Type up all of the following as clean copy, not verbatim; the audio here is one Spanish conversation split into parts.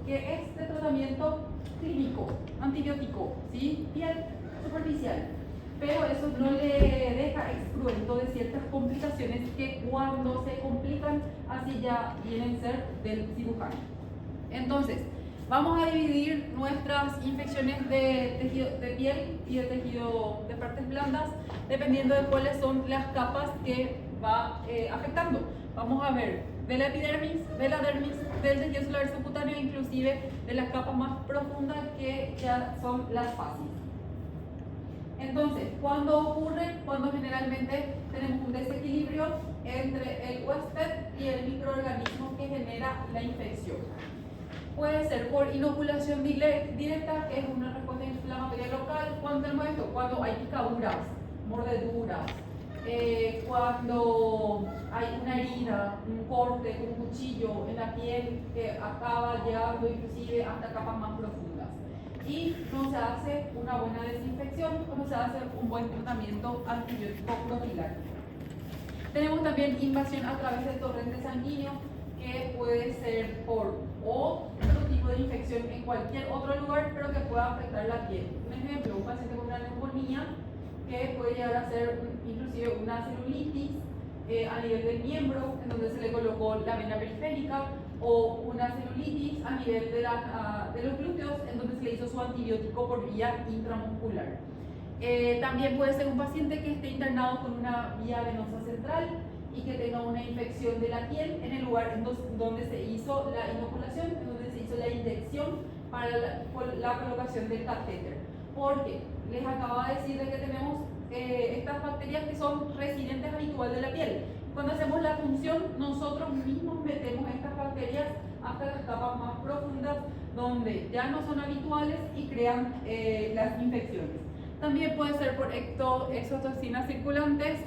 que es de tratamiento clínico, antibiótico, ¿sí? Piel superficial. Pero eso no le deja excluido de ciertas complicaciones que cuando se complican, así ya vienen a ser del cirujano. Entonces, vamos a dividir nuestras infecciones de tejido de piel y de tejido de partes blandas dependiendo de cuáles son las capas que va afectando. Vamos a ver de la epidermis, de la dermis, del tejido celular subcutáneo, inclusive de las capas más profundas que ya son las fascias. Entonces, ¿cuándo ocurre? Cuando generalmente tenemos un desequilibrio entre el huésped y el microorganismo que genera la infección. Puede ser por inoculación directa, que es una respuesta inflamatoria local. ¿Cuándo tenemos esto? Cuando hay picaduras, mordeduras, cuando hay una herida, un corte, un cuchillo en la piel que acaba llegando inclusive hasta capas más profundas. Y no se hace una buena desinfección, no se hace un buen tratamiento antibiótico profiláctico. Tenemos también invasión a través del torrente sanguíneo, que puede ser por otro tipo de infección en cualquier otro lugar, pero que pueda afectar la piel. Un ejemplo, un paciente con una neumonía que puede llegar a ser inclusive una celulitis a nivel del miembro, en donde se le colocó la vena periférica, o una celulitis a nivel de los glúteos, en donde se le hizo su antibiótico por vía intramuscular. También puede ser un paciente que esté internado con una vía venosa central y que tenga una infección de la piel en el lugar donde se hizo la inoculación, en donde se hizo la inyección para la colocación del catéter. Porque les acabo de decir de que tenemos estas bacterias que son residentes habituales de la piel. Cuando hacemos la punción, nosotros mismos metemos estas bacterias hasta las capas más profundas, donde ya no son habituales y crean las infecciones. También puede ser por exotoxinas circulantes,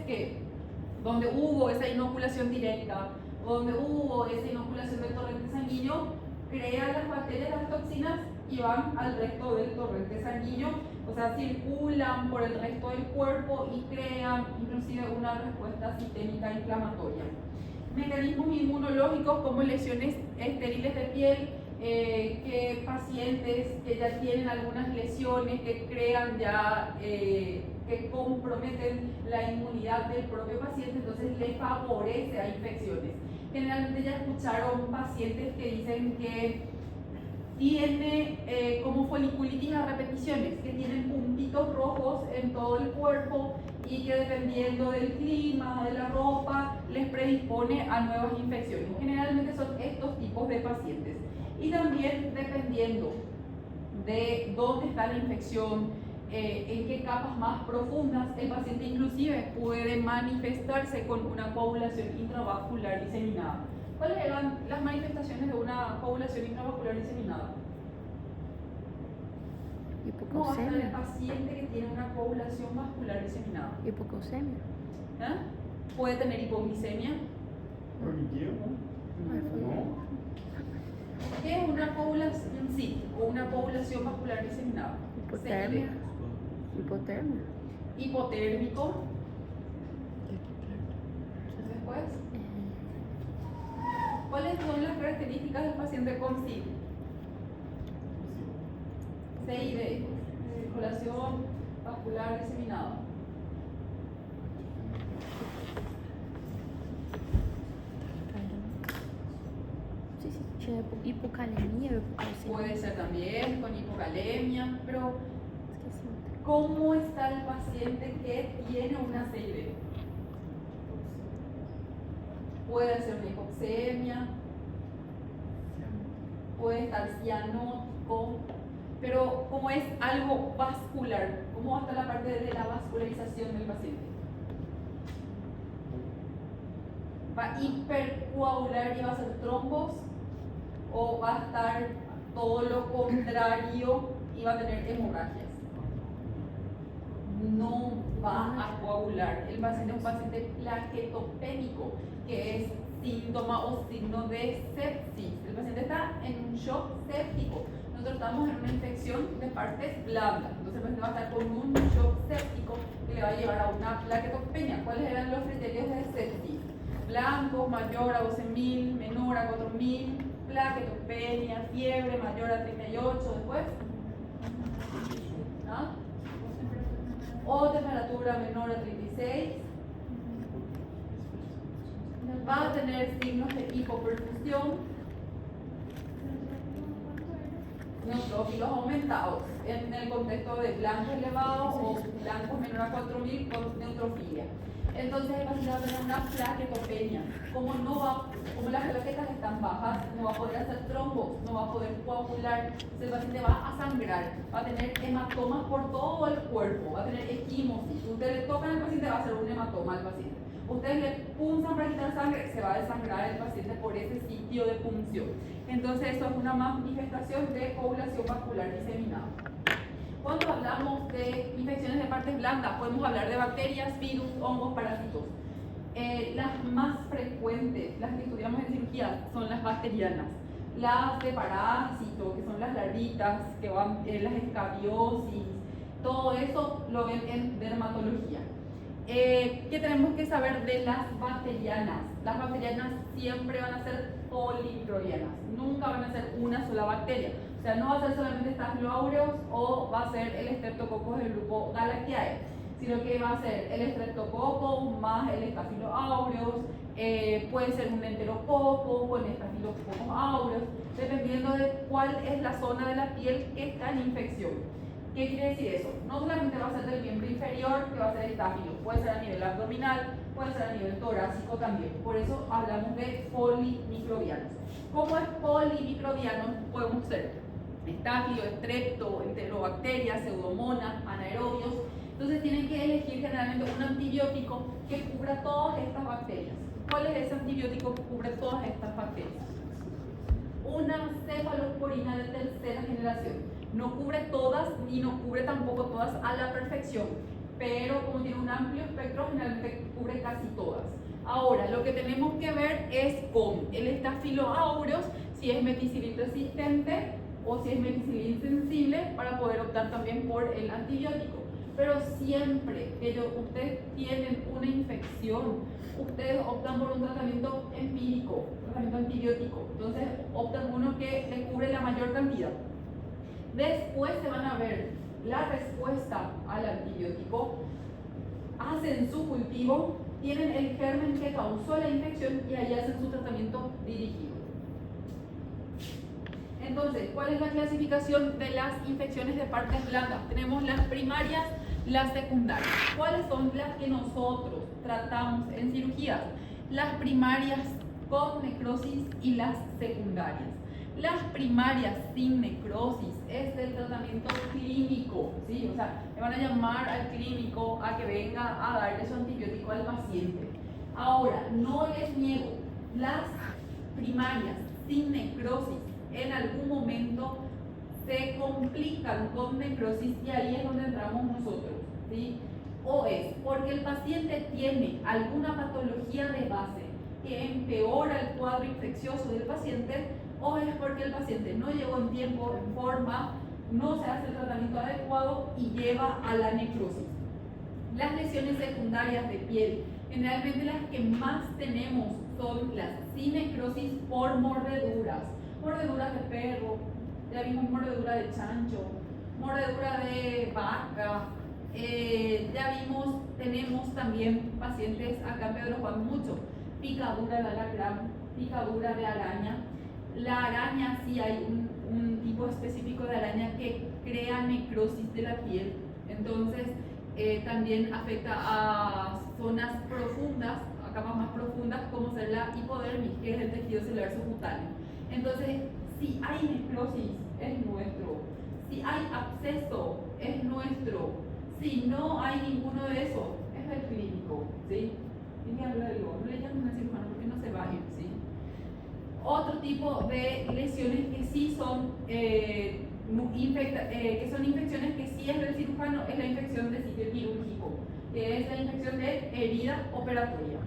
donde hubo esa inoculación directa, donde hubo esa inoculación del torrente sanguíneo, crean las bacterias, las toxinas, y van al resto del torrente sanguíneo, o sea, circulan por el resto del cuerpo y crean inclusive una respuesta sistémica inflamatoria. Mecanismos inmunológicos como lesiones estériles de piel, que pacientes que ya tienen algunas lesiones que crean ya, que comprometen la inmunidad del propio paciente, entonces le favorece a infecciones. Generalmente ya escucharon pacientes que dicen que tiene como foliculitis a repeticiones, que tienen puntitos rojos en todo el cuerpo y que dependiendo del clima, de la ropa, les predispone a nuevas infecciones. Generalmente son estos tipos de pacientes. Y también dependiendo de dónde está la infección, en qué capas más profundas, el paciente inclusive puede manifestarse con una coagulación intravascular diseminada. ¿Cuáles eran las manifestaciones de una coagulación intravascular diseminada? ¿Cómo va a estar el paciente que tiene una coagulación vascular diseminada? Hipocalcemia. Puede tener hipoglicemia. ¿Qué es una coagulación? Sí, o una coagulación vascular diseminada. Hipotermia. Hipotermia. Hipotérmico. Después, ¿cuáles son las características del paciente con SID? CID, circulación vascular diseminada. Sí, tiene hipocalemia o hipocalcemia. Puede ser también con hipocalemia, pero ¿cómo está el paciente que tiene una CID? Puede ser una hipoxemia, puede estar cianótico, pero como es algo vascular, ¿cómo va a estar la parte de la vascularización del paciente? ¿Va a hipercoagular y va a ser trombos? ¿O va a estar todo lo contrario y va a tener hemorragias? No va a coagular. El paciente es un paciente plaquetopénico, que es síntoma o signo de sepsis. El paciente está en un shock séptico. Nosotros estamos en una infección de partes blandas. Entonces el paciente va a estar con un shock séptico que le va a llevar a una plaquetopenia. ¿Cuáles eran los criterios de sepsis? Blancos, mayor a 12.000, menor a 4.000, plaquetopenia, fiebre mayor a 38 después. ¿Ah? O temperatura menor a 36. Va a tener signos de hipoperfusión, neutrófilos aumentados en el contexto de blancos elevados o blancos menor a 4000 con neutrofilia. Entonces el paciente va a tener una plaquetopenia. Como las plaquetas están bajas, no va a poder hacer trombos, no va a poder coagular. Entonces el paciente va a sangrar, va a tener hematomas por todo el cuerpo, va a tener equimosis. Ustedes le tocan al paciente, va a hacer un hematoma al paciente. Ustedes le punzan para quitar sangre, se va a desangrar el paciente por ese sitio de punción. Entonces eso es una manifestación de coagulación vascular diseminada. Cuando hablamos de infecciones de partes blandas, podemos hablar de bacterias, virus, hongos, parásitos. Las más frecuentes, las que estudiamos en cirugía, son las bacterianas. Las de parásito, que son las larvitas, que van las escabiosis, todo eso lo ven en dermatología. ¿Qué tenemos que saber de las bacterianas? Las bacterianas siempre van a ser polimicrobianas, nunca van a ser una sola bacteria. O sea, no va a ser solamente Staphylococcus aureus o va a ser el Streptococcus del grupo Galactiae, sino que va a ser el Streptococcus más el Staphylococcus aureus, puede ser un enterococo con Staphylococcus aureus, dependiendo de cuál es la zona de la piel que está en infección. ¿Qué quiere decir eso? No solamente va a ser del miembro inferior, que va a ser estáfilo, puede ser a nivel abdominal, puede ser a nivel torácico también. Por eso hablamos de polimicrobianos. ¿Cómo es polimicrobiano? Podemos ser estáfilo, estrepto, enterobacterias, pseudomonas, anaerobios. Entonces tienen que elegir generalmente un antibiótico que cubra todas estas bacterias. ¿Cuál es ese antibiótico que cubre todas estas bacterias? Una cefalosporina de tercera generación. No cubre todas ni no cubre tampoco todas a la perfección, pero como tiene un amplio espectro, generalmente cubre casi todas. Ahora, lo que tenemos que ver es con el Staphylococcus aureus, si es meticilin resistente o si es meticilin insensible, para poder optar también por el antibiótico. Pero siempre que ustedes tienen una infección, ustedes optan por un tratamiento empírico, tratamiento antibiótico. Entonces optan uno que les cubre la mayor cantidad. Después se van a ver la respuesta al antibiótico, hacen su cultivo, tienen el germen que causó la infección y ahí hacen su tratamiento dirigido. Entonces, ¿cuál es la clasificación de las infecciones de partes blandas? Tenemos las primarias, las secundarias. ¿Cuáles son las que nosotros tratamos en cirugía? Las primarias con necrosis y las secundarias. Las primarias sin necrosis es el tratamiento clínico, ¿sí? O sea, le van a llamar al clínico a que venga a darle su antibiótico al paciente. Ahora, no les niego, las primarias sin necrosis en algún momento se complican con necrosis y ahí es donde entramos nosotros, ¿sí? O es porque el paciente tiene alguna patología de base que empeora el cuadro infeccioso del paciente, o es porque el paciente no llegó en tiempo, en forma, no se hace el tratamiento adecuado y lleva a la necrosis. Las lesiones secundarias de piel, generalmente las que más tenemos son las sin necrosis por mordeduras. Mordeduras de perro, ya vimos mordedura de chancho, mordedura de vaca, ya vimos, tenemos también pacientes, acá en Pedro Juan mucho, picadura de alacrán, picadura de araña. La araña, sí hay un tipo específico de araña que crea necrosis de la piel, entonces también afecta a zonas profundas, a capas más profundas, como ser la hipodermis, que es el tejido celular subcutáneo. Entonces, si hay necrosis, es nuestro. Si hay absceso, es nuestro. Si no hay ninguno de esos, es del clínico, ¿sí? Tiene que hablar algo, no le llaman a cirujano porque no se va a ir, ¿sí? Otro tipo de lesiones que sí son, que son infecciones que sí es del cirujano es la infección de sitio quirúrgico, que es la infección de herida operatoria.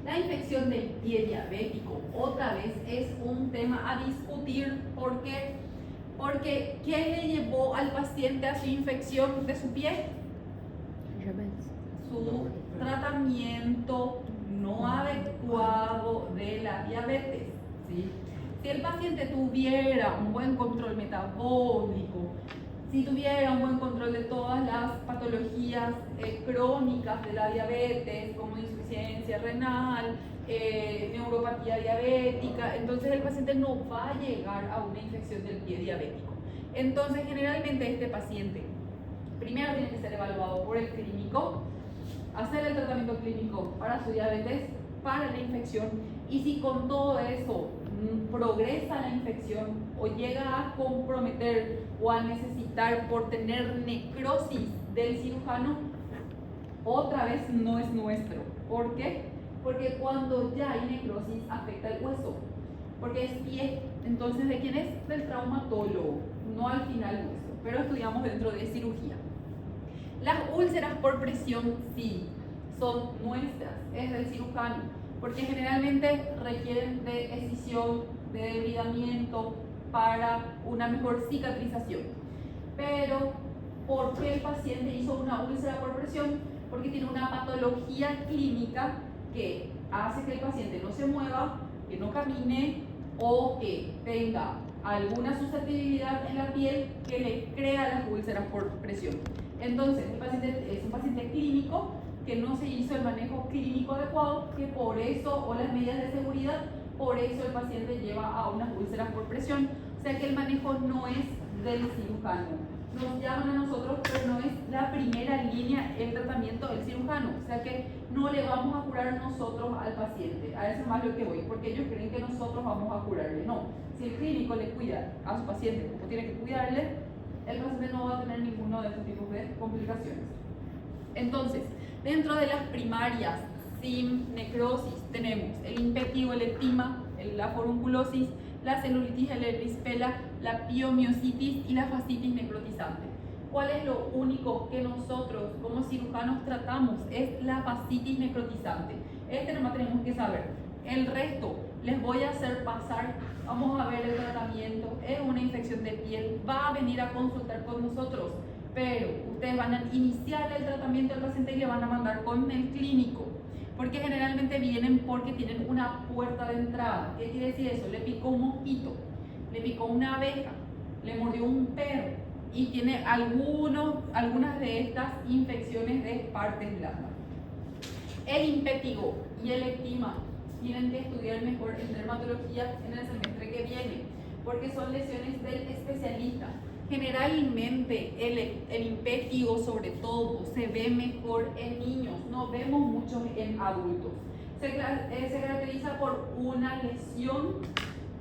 La infección del pie diabético, otra vez, es un tema a discutir. ¿Por qué? Porque ¿qué le llevó al paciente a su infección de su pie? Su tratamiento no adecuado de la diabetes, ¿sí? Si el paciente tuviera un buen control metabólico, si tuviera un buen control de todas las patologías crónicas de la diabetes, como insuficiencia renal, neuropatía diabética, entonces el paciente no va a llegar a una infección del pie diabético. Entonces, generalmente este paciente primero tiene que ser evaluado por el clínico, hacer el tratamiento clínico para su diabetes, para la infección, y si con todo eso progresa la infección o llega a comprometer o a necesitar por tener necrosis del cirujano, otra vez no es nuestro. ¿Por qué? Porque cuando ya hay necrosis afecta el hueso, porque es pie. Entonces, ¿de quién es? Del traumatólogo, no al final nuestro, pero estudiamos dentro de cirugía. Las úlceras por presión sí, son nuestras, es del cirujano, porque generalmente requieren de escisión, de debridamiento para una mejor cicatrización. Pero, ¿por qué el paciente hizo una úlcera por presión? Porque tiene una patología clínica que hace que el paciente no se mueva, que no camine o que tenga alguna susceptibilidad en la piel que le crea las úlceras por presión. Entonces, el paciente es un paciente clínico que no se hizo el manejo clínico adecuado, que por eso, o las medidas de seguridad, por eso el paciente lleva a unas úlceras por presión. O sea que el manejo no es del cirujano. Nos llaman a nosotros, pero no es la primera línea el tratamiento del cirujano. O sea que no le vamos a curar nosotros al paciente. A eso es más lo que voy, porque ellos creen que nosotros vamos a curarle. No. Si el clínico le cuida a su paciente como tiene que cuidarle, el paciente no va a tener ninguno de estos tipos de complicaciones. Entonces, dentro de las primarias sin necrosis tenemos el impétigo, el ectima, la forunculosis, la celulitis, el erispela, la piomiositis y la fascitis necrotizante. ¿Cuál es lo único que nosotros como cirujanos tratamos? Es la fascitis necrotizante. Este nomás tenemos que saber. El resto les voy a hacer pasar, vamos a ver el tratamiento, es una infección de piel, va a venir a consultar con nosotros, pero ustedes van a iniciar el tratamiento del paciente y le van a mandar con el clínico, porque generalmente vienen porque tienen una puerta de entrada. ¿Qué quiere decir eso? Le picó un mosquito, le picó una abeja, le mordió un perro y tiene algunas de estas infecciones de partes blandas. El impétigo y el ectima tienen que estudiar mejor en dermatología en el semestre que viene, porque son lesiones del especialista. Generalmente el impétigo, sobre todo, se ve mejor en niños, no vemos muchos en adultos. Se caracteriza por una lesión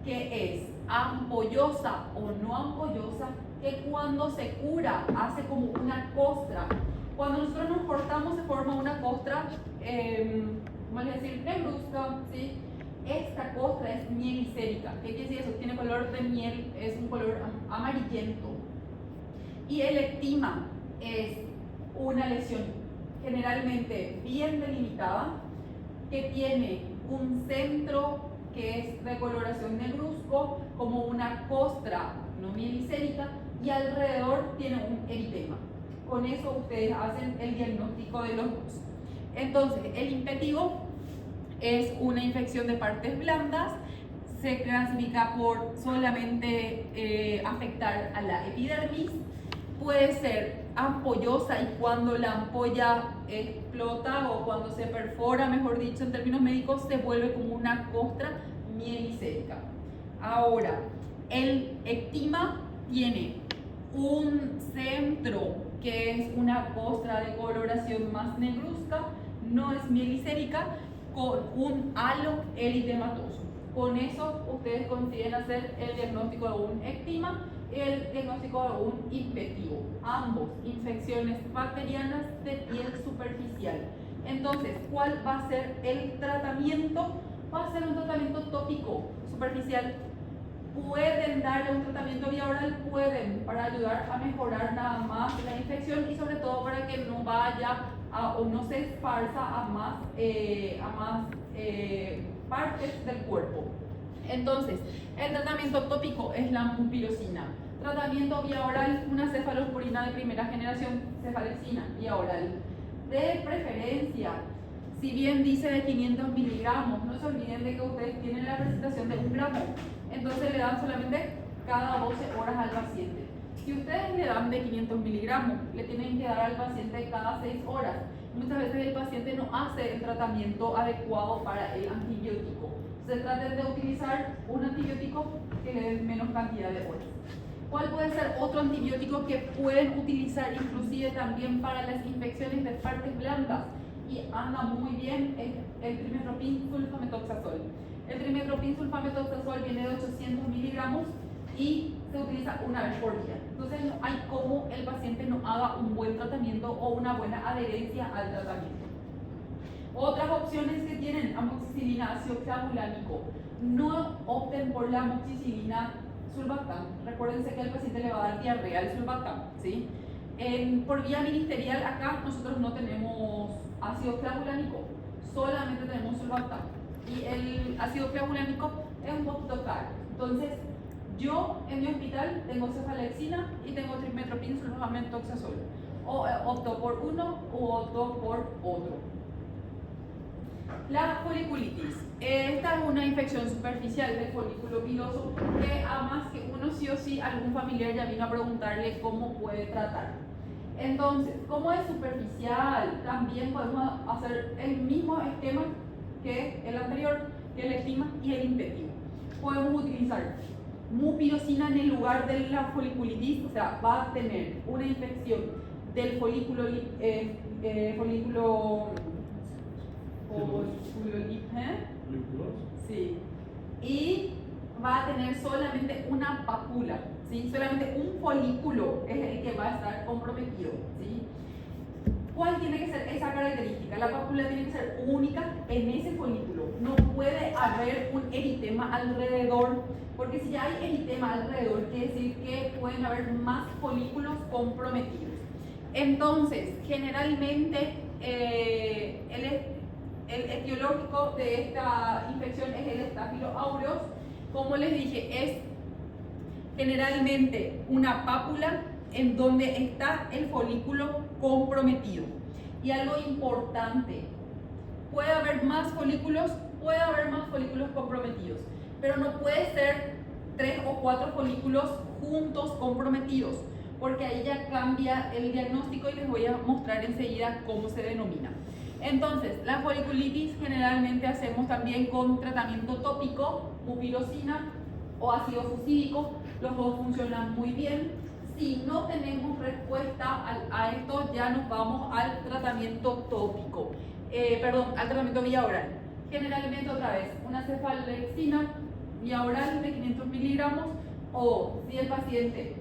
que es ampollosa o no ampollosa, que cuando se cura hace como una costra. Cuando nosotros nos cortamos se forma una costra, vamos a decir, negruzca, ¿sí? Esta costra es mielicérica. ¿Qué quiere decir eso? Tiene color de miel, es un color amarillento. Y el ectima es una lesión generalmente bien delimitada, que tiene un centro que es de coloración negruzco, como una costra no mielicérica, y alrededor tiene un eritema. Con eso ustedes hacen el diagnóstico de los dos. Entonces, el impétigo es una infección de partes blandas, se clasifica por solamente afectar a la epidermis, puede ser ampollosa y cuando la ampolla explota o cuando se perfora, mejor dicho en términos médicos, se vuelve como una costra mielicérica. Ahora, el ectima tiene un centro que es una costra de coloración más negruzca, no es mielicérica, con un halo eritematoso. Con eso ustedes consiguen hacer el diagnóstico de un ectima y el diagnóstico de un impétigo. Ambos infecciones bacterianas de piel superficial. Entonces, ¿cuál va a ser el tratamiento? Va a ser un tratamiento tópico superficial. Pueden darle un tratamiento vía oral, pueden, para ayudar a mejorar nada más la infección y sobre todo para que no vaya o no se esparza a más partes del cuerpo. Entonces, el tratamiento tópico es la mumpirocina. Tratamiento vía oral, una cefalosporina de primera generación, cefalexina, vía oral. De preferencia, si bien dice de 500 miligramos, no se olviden de que ustedes tienen la presentación de 1 gramo. entonces le dan solamente cada 12 horas al paciente. Si ustedes le dan de 500 miligramos, le tienen que dar al paciente cada 6 horas. Muchas veces el paciente no hace el tratamiento adecuado para el antibiótico. Se trata de utilizar un antibiótico que le dé menos cantidad de horas. ¿Cuál puede ser otro antibiótico que pueden utilizar inclusive también para las infecciones de partes blandas? Y anda muy bien el trimestoprim sulfametoxazol. El trimestoprim sulfametoxazol viene de 800 miligramos y se utiliza una vez por día. Entonces no hay cómo el paciente no haga un buen tratamiento o una buena adherencia al tratamiento. Otras opciones que tienen: amoxicilina, ácido clavulánico. No opten por la amoxicilina sulbactam. Recuérdense que al paciente le va a dar diarrea el sulbactam, ¿sí? Por vía ministerial acá nosotros no tenemos ácido clavulánico, solamente tenemos sulbactam. Y el ácido clavulánico es un poquito caro. Entonces, yo en mi hospital tengo cefalexina y tengo trimestoprim sulfametoxazol. O opto por uno u opto por otro. La foliculitis. Esta es una infección superficial del folículo piloso que además que uno sí o sí, algún familiar ya vino a preguntarle cómo puede tratar. Entonces, como es superficial, también podemos hacer el mismo esquema que el anterior, que el estigma y el impetigo. Podemos utilizar mupirocina en el lugar de la foliculitis, o sea, va a tener una infección del folículo sí, y va a tener solamente una pápula, ¿sí? Solamente un folículo es el que va a estar comprometido, ¿sí? ¿Cuál tiene que ser esa característica? La pápula tiene que ser única en ese folículo. No puede haber un eritema alrededor, porque si ya hay eritema alrededor, quiere decir que pueden haber más folículos comprometidos. Entonces, generalmente el etiológico de esta infección es el Staphylo aureus. Como les dije, es generalmente una pápula en donde está el folículo comprometido. Y algo importante, puede haber más folículos comprometidos, pero no puede ser 3 o 4 folículos juntos comprometidos, porque ahí ya cambia el diagnóstico y les voy a mostrar enseguida cómo se denomina. Entonces, la foliculitis generalmente hacemos también con tratamiento tópico, mupirocina o ácido fucídico. Los dos funcionan muy bien. Si no tenemos respuesta a esto, ya nos vamos al tratamiento tópico, al tratamiento vía oral. Generalmente otra vez, una cefalexina vía oral de 500 miligramos, o si el paciente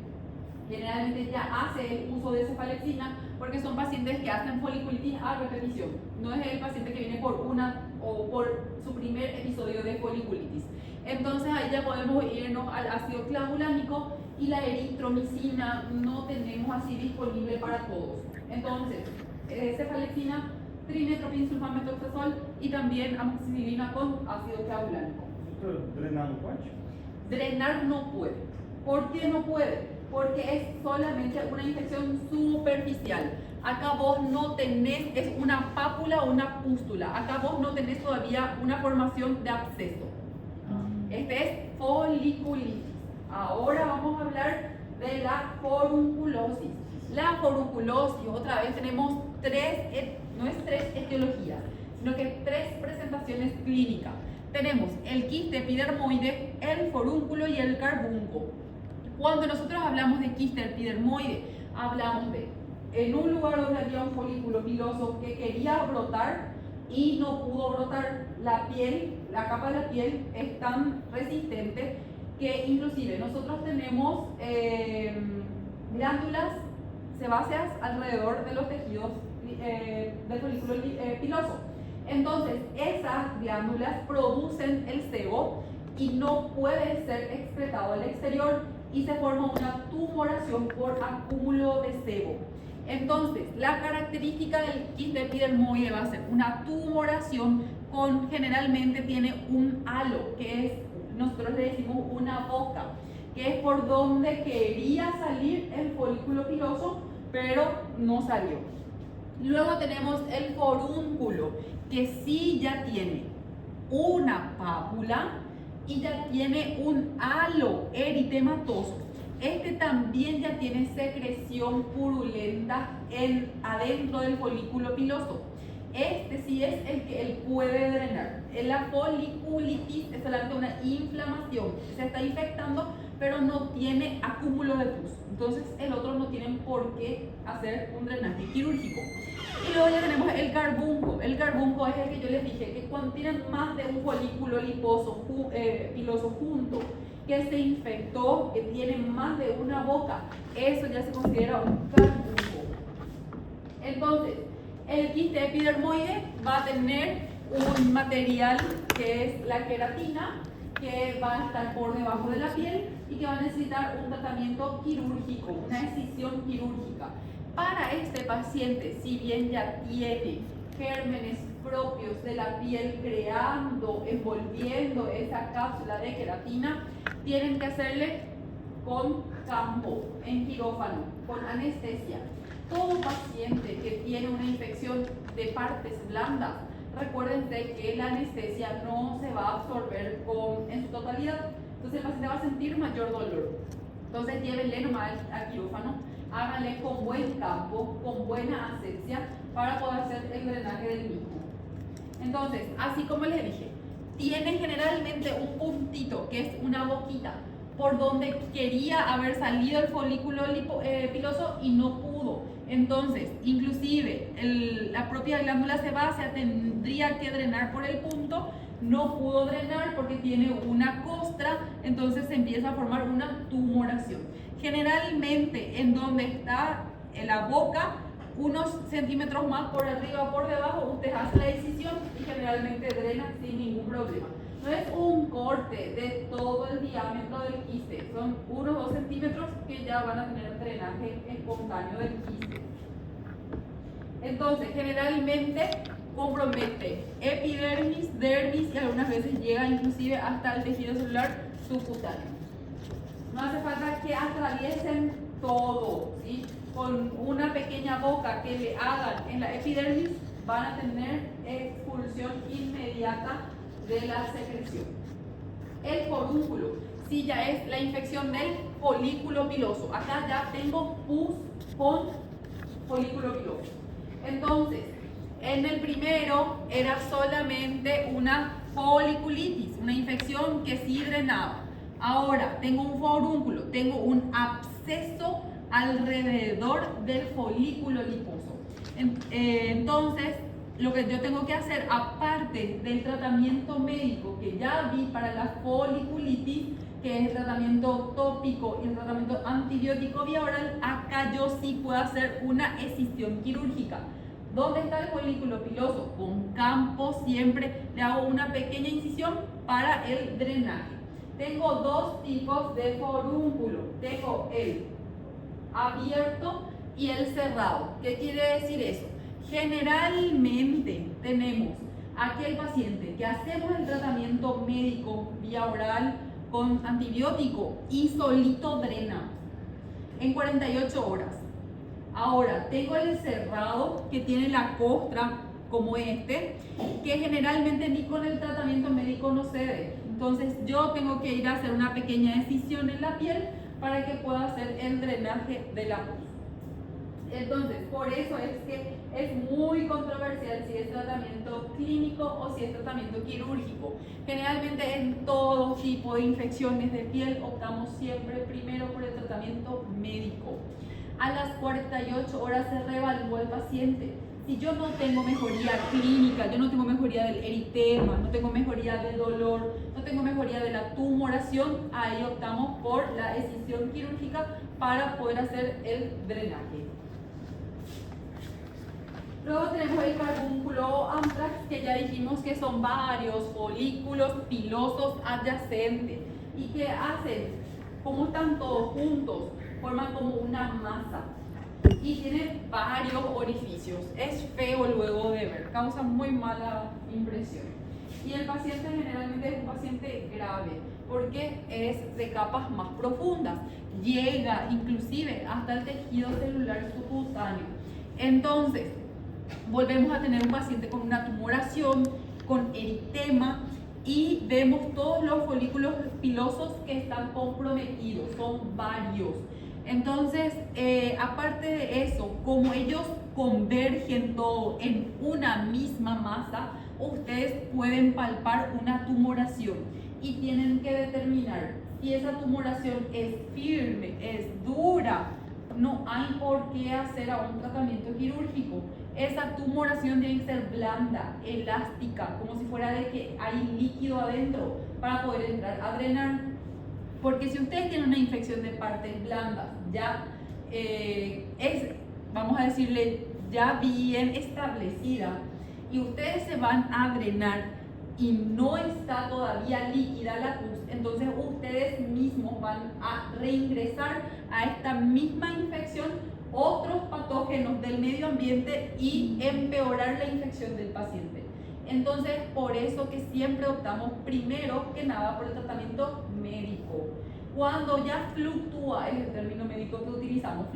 generalmente ya hace el uso de cefalexina, porque son pacientes que hacen foliculitis a repetición. No es el paciente que viene por una o por su primer episodio de foliculitis. Entonces ahí ya podemos irnos al ácido clavulánico y la eritromicina no tenemos así disponible para todos. Entonces, cefalexina, trimestoprim sulfametoxazol y también amoxicilina con ácido clavulánico. ¿Drenar no puede? Drenar no puede. ¿Por qué no puede? Porque es solamente una infección superficial. Acá vos no tenés, es una pápula o una pústula. Acá vos no tenés todavía una formación de absceso. Este es foliculitis. Ahora vamos a hablar de la forunculosis. La forunculosis, otra vez tenemos no es tres etiologías, sino que 3 presentaciones clínicas. Tenemos el quiste epidermoide, el forúnculo y el carbunco. Cuando nosotros hablamos de quiste epidermoide, hablamos de en un lugar donde había un folículo piloso que quería brotar y no pudo brotar. La piel, la capa de la piel es tan resistente que inclusive nosotros tenemos glándulas sebáceas alrededor de los tejidos del folículo piloso. Entonces, esas glándulas producen el sebo y no puede ser excretado al exterior y se forma una tumoración por acúmulo de sebo. Entonces, la característica del quiste epidermoide va a ser una tumoración generalmente tiene un halo, que es, nosotros le decimos una boca, que es por donde quería salir el folículo piloso, pero no salió. Luego tenemos el forúnculo, que sí ya tiene una pápula y ya tiene un halo eritematoso. Este también ya tiene secreción purulenta adentro del folículo piloso. Este sí es el que él puede drenar. La foliculitis es solamente una inflamación. Se está infectando, pero no tiene acúmulo de pus. Entonces el otro no tiene por qué hacer un drenaje quirúrgico. Y luego ya tenemos el carbunco. El carbunco es el que yo les dije, que cuando tienen más de un folículo liposo piloso junto, que se infectó, que tiene más de una boca, eso ya se considera un carbunco. Entonces, el quiste epidermoide va a tener un material que es la queratina, que va a estar por debajo de la piel y que va a necesitar un tratamiento quirúrgico, una excisión quirúrgica. Para este paciente, si bien ya tiene gérmenes propios de la piel creando, envolviendo esa cápsula de queratina, tienen que hacerle con campo, en quirófano, con anestesia. Todo paciente que tiene una infección de partes blandas, recuérdense que la anestesia no se va a absorber en su totalidad, entonces el paciente va a sentir mayor dolor. Entonces llévenle nomás al quirófano, háganle con buen campo, con buena asepsia, para poder hacer el drenaje del mismo. Entonces, así como les dije, tiene generalmente un puntito que es una boquita por donde quería haber salido el folículo piloso y no pudo. Entonces, inclusive la propia glándula sebácea tendría que drenar por el punto, no pudo drenar porque tiene una costra, entonces se empieza a formar una tumoración. Generalmente en donde está en la boca, unos centímetros más por arriba o por debajo, usted hace la incisión y generalmente drena sin ningún problema. No es un corte de todo el diámetro del quiste, son 1 o 2 centímetros que ya van a tener drenaje espontáneo del quiste. Entonces, generalmente compromete epidermis, dermis y algunas veces llega inclusive hasta el tejido celular subcutáneo. No hace falta que atraviesen todo, ¿sí? Con una pequeña boca que le hagan en la epidermis van a tener expulsión inmediata de la secreción. El forúnculo, si ya es la infección del folículo piloso, acá ya tengo pus con folículo piloso. Entonces, en el primero era solamente una foliculitis, una infección que sí drenaba. Ahora tengo un forúnculo, tengo un absceso alrededor del folículo liposo. Entonces, lo que yo tengo que hacer, aparte del tratamiento médico que ya vi para la foliculitis, que es el tratamiento tópico y el tratamiento antibiótico vía oral, acá yo sí puedo hacer una excisión quirúrgica. ¿Dónde está el folículo piloso? Con campo siempre le hago una pequeña incisión para el drenaje. Tengo dos tipos de forúnculo. Tengo el abierto y el cerrado. ¿Qué quiere decir eso? Generalmente tenemos aquel paciente que hacemos el tratamiento médico vía oral con antibiótico y solito drena en 48 horas. Ahora, tengo el cerrado que tiene la costra como este, que generalmente ni con el tratamiento médico no cede. Entonces yo tengo que ir a hacer una pequeña excisión en la piel para que pueda hacer el drenaje de la pus. Entonces, por eso es que es muy controversial si es tratamiento clínico o si es tratamiento quirúrgico. Generalmente en todo tipo de infecciones de piel optamos siempre primero por el tratamiento médico. A las 48 horas se reevalúa el paciente. Si yo no tengo mejoría clínica, yo no tengo mejoría del eritema, no tengo mejoría del dolor, no tengo mejoría de la tumoración, ahí optamos por la excisión quirúrgica para poder hacer el drenaje. Luego tenemos el carbúnculo anthrax, que ya dijimos que son varios folículos pilosos adyacentes y que hacen, como están todos juntos, forman como una masa y tiene varios orificios. Es feo luego de ver, causa muy mala impresión. Y el paciente generalmente es un paciente grave porque es de capas más profundas, llega inclusive hasta el tejido celular subcutáneo. Entonces, volvemos a tener un paciente con una tumoración, con eritema, y vemos todos los folículos pilosos que están comprometidos, son varios. Entonces, aparte de eso, como ellos convergen todo en una misma masa, ustedes pueden palpar una tumoración y tienen que determinar si esa tumoración es firme, es dura. No hay por qué hacer un tratamiento quirúrgico. Esa tumoración tiene que ser blanda, elástica, como si fuera de que hay líquido adentro para poder entrar a drenar. Porque si ustedes tienen una infección de partes blandas, ya vamos a decirle, ya bien establecida, y ustedes se van a drenar y no está todavía líquida la pus, entonces ustedes mismos van a reingresar a esta misma infección otros patógenos del medio ambiente y empeorar la infección del paciente. Entonces, por eso que siempre optamos primero que nada por el tratamiento médico. Cuando ya fluctúa, es el término médico que utilizamos,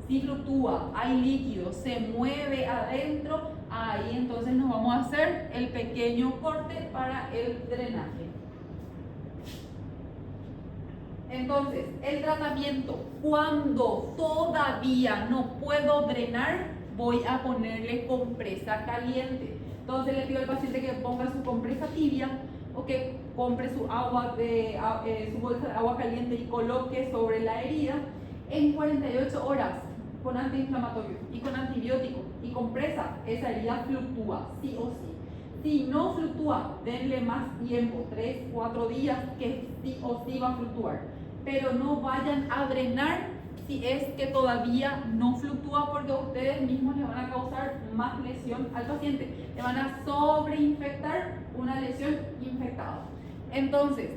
si fluctúa, hay líquido, se mueve adentro, ahí entonces nos vamos a hacer el pequeño corte para el drenaje. Entonces, el tratamiento, cuando todavía no puedo drenar, voy a ponerle compresa caliente. Entonces le pido al paciente que ponga su compresa tibia o que compre su bolsa de agua caliente y coloque sobre la herida en 48 horas con antiinflamatorio y con antibiótico y compresa. Esa herida fluctúa, sí o sí. Si no fluctúa, denle más tiempo, 3-4 días, que sí o sí va a fluctuar. Pero no vayan a drenar si es que todavía no fluctúa, porque ustedes mismos le van a causar más lesión al paciente. Le van a sobreinfectar una lesión infectada. Entonces,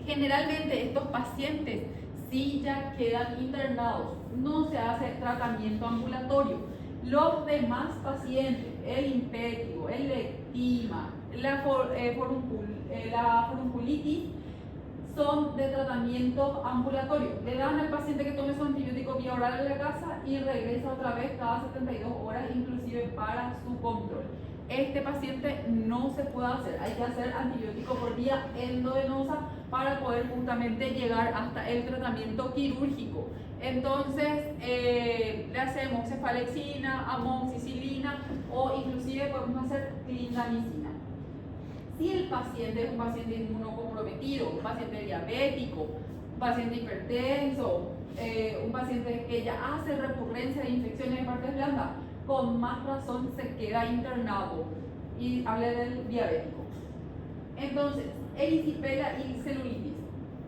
generalmente estos pacientes sí ya quedan internados, no se hace tratamiento ambulatorio. Los demás pacientes, el impétigo, el lectima, la furunculitis, son de tratamiento ambulatorio. Le dan al paciente que tome su antibiótico vía oral en la casa y regresa otra vez cada 72 horas, inclusive para su control. Este paciente no se puede hacer, hay que hacer antibiótico por vía endovenosa para poder justamente llegar hasta el tratamiento quirúrgico. Entonces, le hacemos cefalexina, amoxicilina o inclusive podemos hacer clindamicina. Si el paciente es un paciente inmunocomprometido, un paciente diabético, un paciente hipertenso, un paciente que ya hace recurrencia de infecciones de partes blandas, con más razón se queda internado. Y hablé del diabético. Entonces, erisipela y celulitis.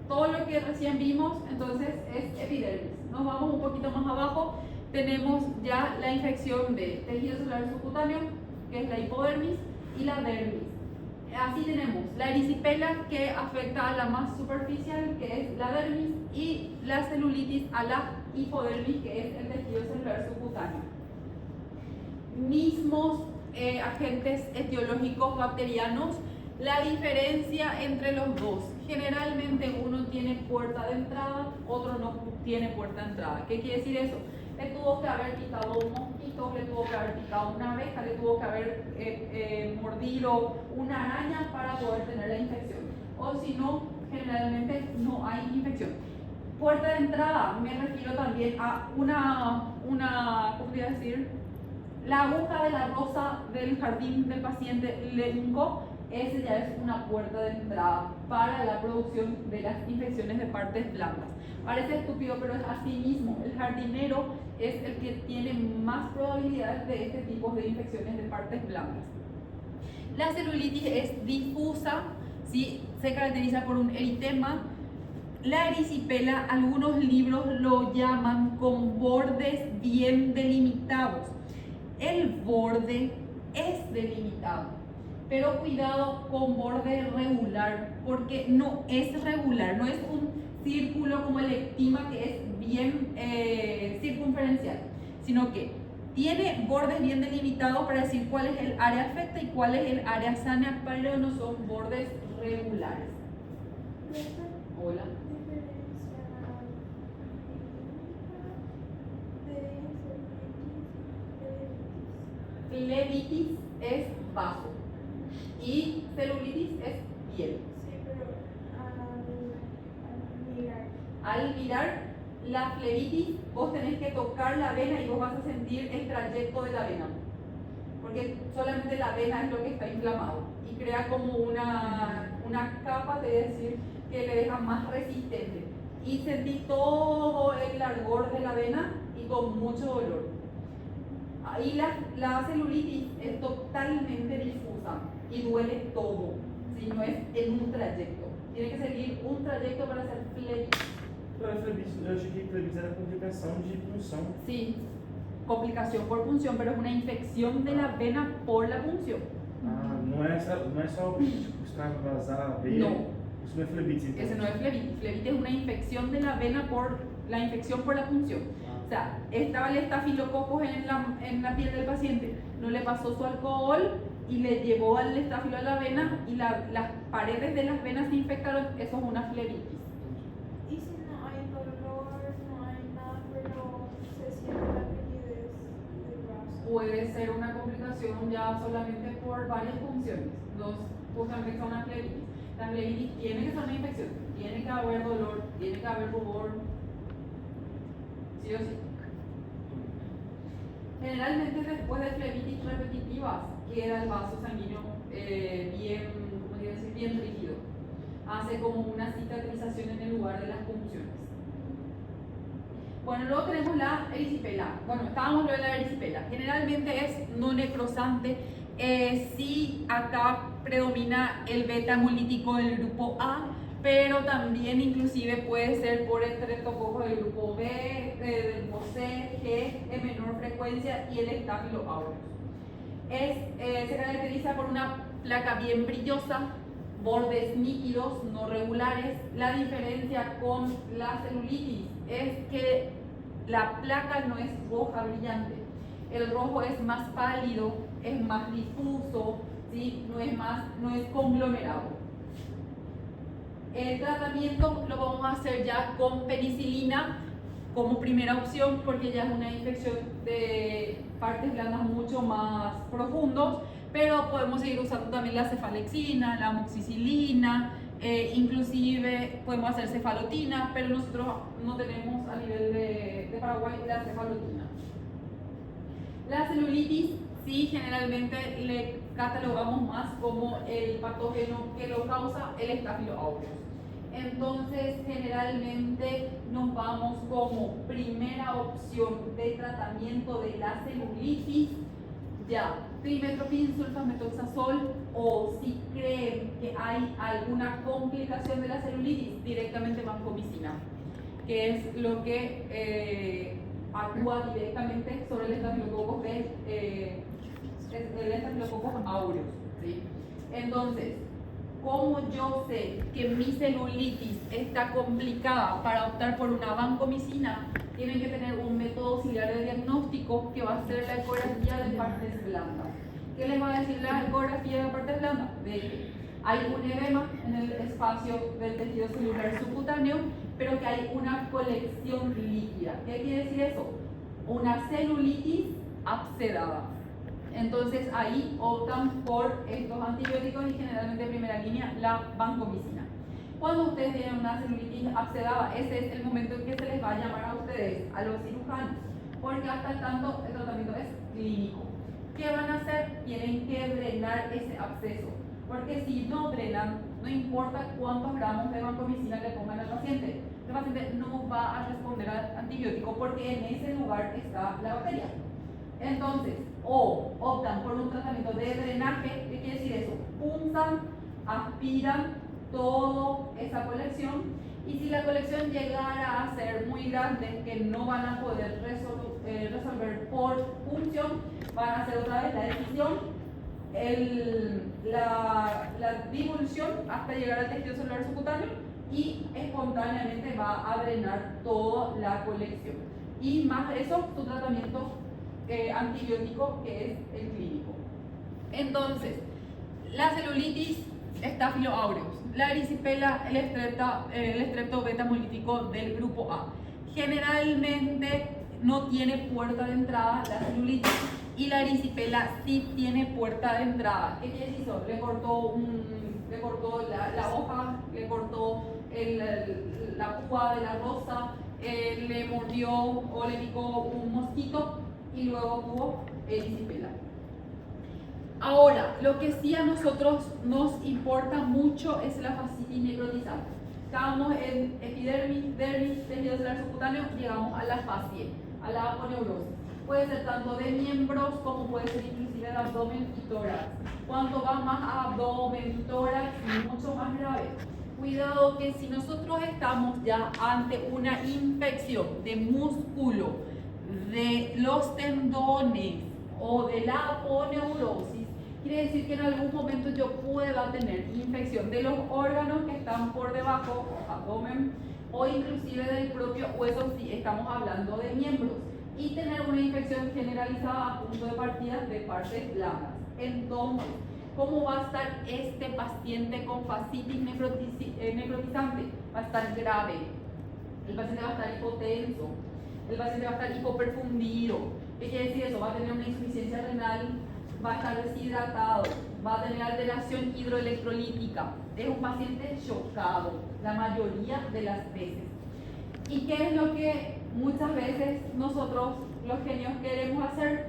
Todo lo que recién vimos, entonces, es epidermis. Nos vamos un poquito más abajo, tenemos ya la infección de tejido celular subcutáneo, que es la hipodermis, y la dermis. Así tenemos la erisipela, que afecta a la más superficial, que es la dermis, y la celulitis a la hipodermis, que es el tejido celular subcutáneo. Mismos agentes etiológicos bacterianos. La diferencia entre los dos: generalmente uno tiene puerta de entrada, otro no tiene puerta de entrada. ¿Qué quiere decir eso? Le tuvo que haber picado un mosquito, le tuvo que haber picado una abeja, le tuvo que haber mordido una araña para poder tener la infección. O si no, generalmente no hay infección. Puerta de entrada, me refiero también a ¿cómo voy a decir? La aguja de la rosa del jardín del paciente Lenco. Ese ya es una puerta de entrada para la producción de las infecciones de partes blandas. Parece estúpido, pero es así mismo. El jardinero es el que tiene más probabilidades de este tipo de infecciones de partes blandas. La celulitis es difusa, ¿sí? Se caracteriza por un eritema. La erisipela, algunos libros lo llaman con bordes bien delimitados. El borde es delimitado, pero cuidado con borde regular, porque no es regular, no es un círculo como el ectima, que es bien circunferencial, sino que tiene bordes bien delimitados para decir cuál es el área afecta y cuál es el área sana, pero no son bordes regulares. Hola. Flebitis es vaso y celulitis Al mirar la flebitis, vos tenés que tocar la vena y vos vas a sentir el trayecto de la vena. Porque solamente la vena es lo que está inflamado y crea como una capa, te voy a decir, que le deja más resistente. Y sentís todo el largor de la vena y con mucho dolor. Ahí la celulitis es totalmente difusa y duele todo, ¿sí? No es en un trayecto. Tiene que seguir un trayecto para hacer flebitis. Para flebitis, eu achei que flebitis era complicação de punção. Sí, complicación por punción, pero es una infección de la vena por la punción. Ah, não é só tipo, extravasar a veia. No. Isso não é flebitis, então. Ese no es flebitis. Flebitis es una infección de la vena por la infección por la punción. O sea, estaba el estafilococos en la piel del paciente, no le pasó su alcohol y le llevó al estafilo a la vena y las paredes de las venas se infectaron. Eso es una flebitis. Y si no hay dolor, no hay nada, pero se siente la rigidez del brazo. Puede ser una complicación ya solamente por varias funciones. Justamente son una flebitis. La flebitis tiene que ser una infección, tiene que haber dolor, tiene que haber rubor, sí o sí. Generalmente después de flebitis repetitivas queda el vaso sanguíneo bien rígido. Hace como una cicatrización en el lugar de las punciones. Bueno, luego tenemos la erisipela. Bueno, estábamos lo de la erisipela. Generalmente es no necrosante. Sí, acá predomina el beta hemolítico del grupo A, pero también inclusive puede ser por estreptococcus del grupo B, del grupo C, G, en menor frecuencia, y el Staphylo aureus. Se caracteriza por una placa bien brillosa, bordes nítidos, no regulares. La diferencia con la celulitis es que la placa no es roja brillante, el rojo es más pálido, es más difuso, ¿sí? No es conglomerado. El tratamiento lo vamos a hacer ya con penicilina como primera opción, porque ya es una infección de partes blandas mucho más profundos, pero podemos seguir usando también la cefalexina, la amoxicilina, inclusive podemos hacer cefalotina, pero nosotros no tenemos a nivel de Paraguay la cefalotina. La celulitis sí, generalmente le catalogamos más como el patógeno que lo causa el Staphylo aureus. Entonces, generalmente nos vamos como primera opción de tratamiento de la celulitis, ya trimestoprim sulfamethoxazol, o si creen que hay alguna complicación de la celulitis, directamente vancomicina, que es lo que actúa directamente sobre el Staphylococcus aureus, ¿sí? Entonces, como yo sé que mi celulitis está complicada para optar por una vancomicina, tienen que tener un método auxiliar de diagnóstico que va a ser la ecografía de partes blandas. ¿Qué les va a decir la ecografía de partes blandas? De que hay un edema en el espacio del tejido celular subcutáneo, pero que hay una colección líquida. ¿Qué quiere decir eso? Una celulitis abscedada. Entonces ahí optan por estos antibióticos y generalmente en primera línea la vancomicina. Cuando ustedes tienen una celulitis abscedada, ese es el momento en que se les va a llamar a ustedes, a los cirujanos, porque hasta el tanto el tratamiento es clínico. ¿Qué van a hacer? Tienen que drenar ese absceso, porque si no drenan, no importa cuántos gramos de vancomicina le pongan al paciente, el paciente no va a responder al antibiótico porque en ese lugar está la bacteria. Entonces, o optan por un tratamiento de drenaje. ¿Qué quiere decir eso? Punzan, aspiran toda esa colección, y si la colección llegara a ser muy grande, que no van a poder resolver por punción, van a hacer otra vez la decisión, la divulsión hasta llegar al tejido celular subcutáneo, y espontáneamente va a drenar toda la colección. Y más eso, su tratamiento antibiótico, que es el clínico. Entonces, la celulitis, Staphylo aureus, la erisipela, el estrepto beta hemolítico del grupo A. Generalmente no tiene puerta de entrada la celulitis, y la erisipela sí tiene puerta de entrada. ¿Qué quiere decir eso? Le cortó la hoja, le cortó la púa de la rosa, le mordió o le picó un mosquito y luego tuvo erisipela. Ahora, lo que sí a nosotros nos importa mucho es la fascitis necrotizante. Estábamos en epidermis, dermis, tejido celular subcutáneo, llegamos a la fascie, a la aponeurosis. Puede ser tanto de miembros como puede ser inclusive de abdomen y tórax. Cuanto va más a abdomen y tórax, mucho más grave. Cuidado que si nosotros estamos ya ante una infección de músculo, de los tendones o de la aponeurosis, quiere decir que en algún momento yo pueda tener infección de los órganos que están por debajo, abdomen, o inclusive del propio hueso si estamos hablando de miembros, y tener una infección generalizada a punto de partida de partes blandas. Entonces, ¿cómo va a estar este paciente con fascitis necrotizante? Va a estar grave, el paciente va a estar hipotenso, el paciente va a estar hipoperfundido. ¿Qué quiere decir eso? Va a tener una insuficiencia renal, va a estar deshidratado, va a tener alteración hidroelectrolítica. Es un paciente chocado la mayoría de las veces. ¿Y qué es lo que muchas veces nosotros los genios queremos hacer?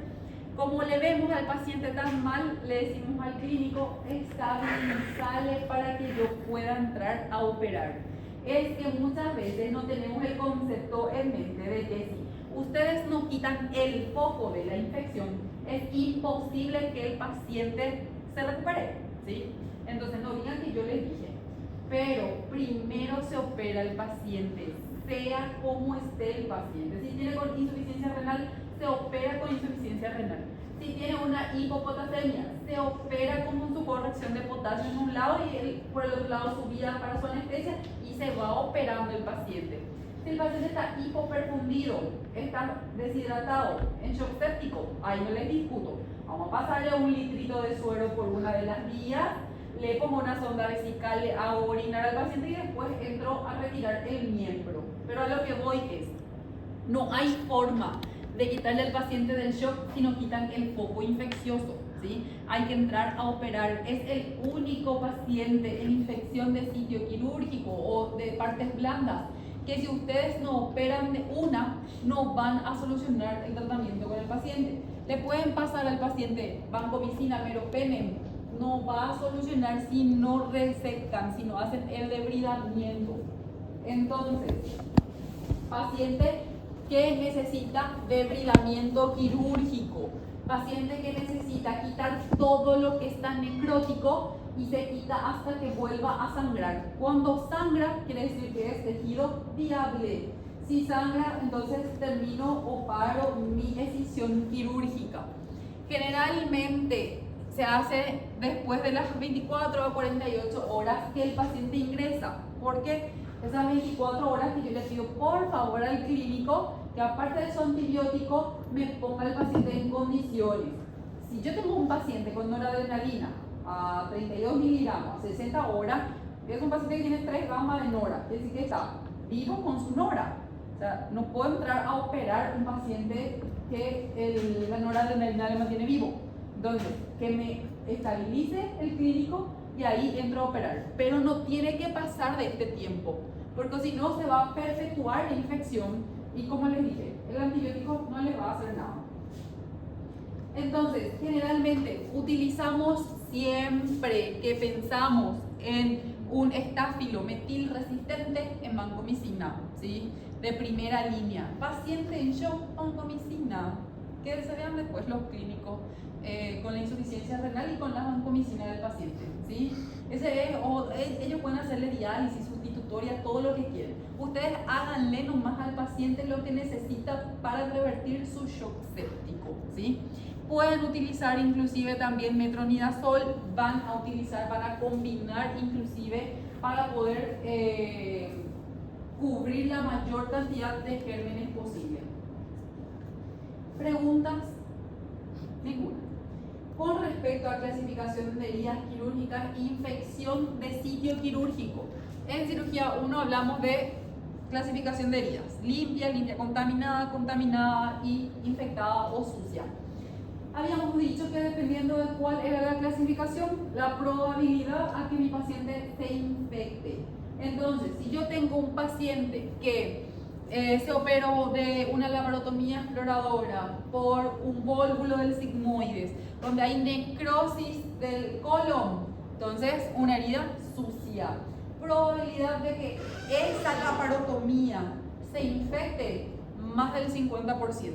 Como le vemos al paciente tan mal, le decimos al clínico, estabilizale para que yo pueda entrar a operar. Es que muchas veces no tenemos el concepto en mente de que si ustedes no quitan el foco de la infección, es imposible que el paciente se recupere, ¿sí? Entonces no digan que yo les dije, pero primero se opera el paciente, sea como esté el paciente. Si tiene insuficiencia renal, se opera con insuficiencia renal. Si tiene una hipopotasemia, se opera con su corrección de potasio en un lado y por el otro lado subida para su anestesia y se va operando el paciente. Si el paciente está hipoperfundido, está deshidratado, en shock séptico, ahí no les discuto. Vamos a pasarle un litrito de suero por una de las vías, le pongo una sonda vesical, le hago orinar al paciente y después entro a retirar el miembro. Pero a lo que voy es, no hay forma de quitarle al paciente del shock si no quitan el foco infeccioso, ¿sí? Hay que entrar a operar. Es el único paciente en infección de sitio quirúrgico o de partes blandas que si ustedes no operan de una, no van a solucionar el tratamiento con el paciente. Le pueden pasar al paciente vancomicina, meropenem, no va a solucionar si no resecan, si no hacen el debridamiento. Entonces, paciente que necesita debridamiento quirúrgico, paciente que necesita quitar todo lo que está necrótico y se quita hasta que vuelva a sangrar. Cuando sangra, quiere decir que es tejido viable. Si sangra, entonces termino o paro mi decisión quirúrgica. Generalmente se hace después de las 24 o 48 horas que el paciente ingresa. ¿Por qué? Esas 24 horas que yo le pido por favor al clínico que aparte de su antibiótico me ponga al paciente en condiciones. Si yo tengo un paciente con noradrenalina a 32 miligramos, 60 horas, es un paciente que tiene 3 gamas de nora, es decir que está vivo con su nora. O sea, no puedo entrar a operar un paciente que la noradrenalina le mantiene vivo. Entonces, que me estabilice el clínico y ahí entro a operar. Pero no tiene que pasar de este tiempo, porque si no se va a perpetuar la infección y como les dije, el antibiótico no les va a hacer nada. Entonces, generalmente utilizamos siempre que pensamos en un estáfilo metil resistente en vancomicina, ¿sí? De primera línea. Paciente en shock, vancomicina. Que se vean después los clínicos con la insuficiencia renal y con la vancomicina del paciente, ¿sí? Ellos pueden hacerle diálisis sustitutoria, todo lo que quieran. Ustedes háganle nomás al paciente lo que necesita para revertir su shock séptico, ¿sí? Pueden utilizar inclusive también metronidazol, van a utilizar para combinar inclusive para poder cubrir la mayor cantidad de gérmenes posible. ¿Preguntas? Ninguna. Con respecto a clasificación de heridas quirúrgicas, infección de sitio quirúrgico. En cirugía 1 hablamos de clasificación de heridas, limpia, contaminada y infectada o sucia. Habíamos dicho que dependiendo de cuál era la clasificación, la probabilidad a que mi paciente se infecte Entonces, si yo tengo un paciente que se operó de una laparotomía exploradora por un vólvulo del sigmoides, donde hay necrosis del colon, entonces una herida sucia, probabilidad de que esa laparotomía se infecte más del 50%.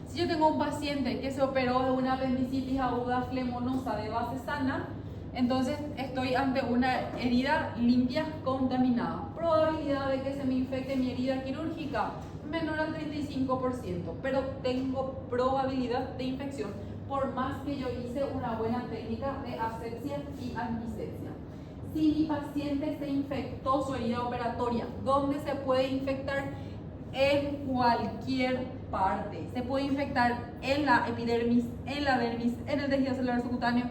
Si yo tengo un paciente que se operó de una apendicitis aguda flemonosa de base sana, entonces estoy ante una herida limpia contaminada. Probabilidad de que se me infecte mi herida quirúrgica menor al 35%, pero tengo probabilidad de infección por más que yo hice una buena técnica de asepsia y antisepsia. Si mi paciente se infectó su herida operatoria, ¿dónde se puede infectar? En cualquier parte. Se puede infectar en la epidermis, en la dermis, en el tejido celular subcutáneo,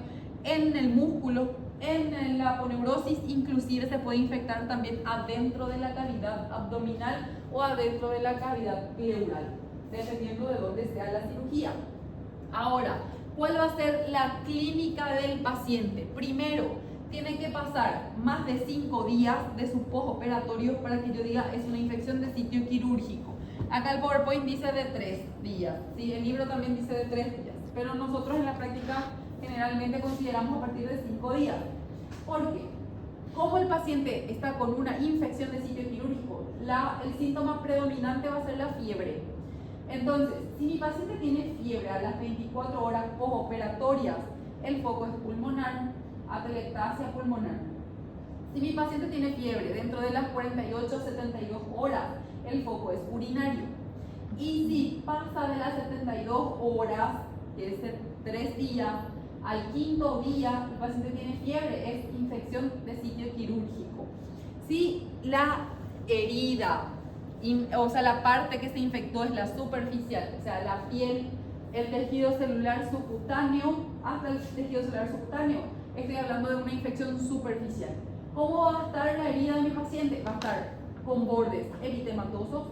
en el músculo, en la aponeurosis, inclusive se puede infectar también adentro de la cavidad abdominal o adentro de la cavidad pleural, dependiendo de dónde sea la cirugía. Ahora, ¿cuál va a ser la clínica del paciente? Primero, tiene que pasar más de 5 días de su postoperatorio para que yo diga es una infección de sitio quirúrgico. Acá el PowerPoint dice de 3 días, ¿sí? El libro también dice de 3 días, pero nosotros en la práctica generalmente consideramos a partir de 5 días. ¿Por qué? Como el paciente está con una infección de sitio quirúrgico, el síntoma predominante va a ser la fiebre. Entonces, si mi paciente tiene fiebre a las 24 horas postoperatorias, el foco es pulmonar, atelectasia pulmonar. Si mi paciente tiene fiebre dentro de las 48 a 72 horas, el foco es urinario. Y si pasa de las 72 horas, que es 3 días, al 5.º día el paciente tiene fiebre, es infección de sitio quirúrgico. Si la herida, o sea, la parte que se infectó es la superficial, o sea, la piel, el tejido celular subcutáneo, hasta el tejido celular subcutáneo, estoy hablando de una infección superficial. ¿Cómo va a estar la herida de mi paciente? Va a estar con bordes eritematosos,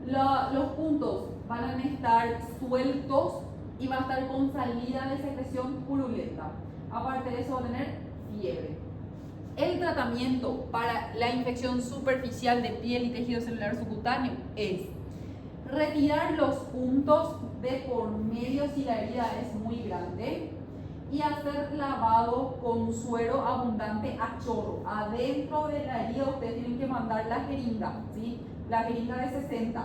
los puntos van a estar sueltos y va a estar con salida de secreción purulenta. Aparte de eso va a tener fiebre. El tratamiento para la infección superficial de piel y tejido celular subcutáneo es retirar los puntos de por medio si la herida es muy grande y hacer lavado con suero abundante a chorro. Adentro de la herida ustedes tienen que mandar la jeringa, ¿sí? La jeringa de 60.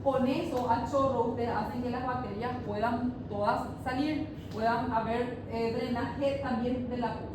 Con eso a chorro ustedes hacen que las bacterias puedan todas salir, puedan haber drenaje también de la pus.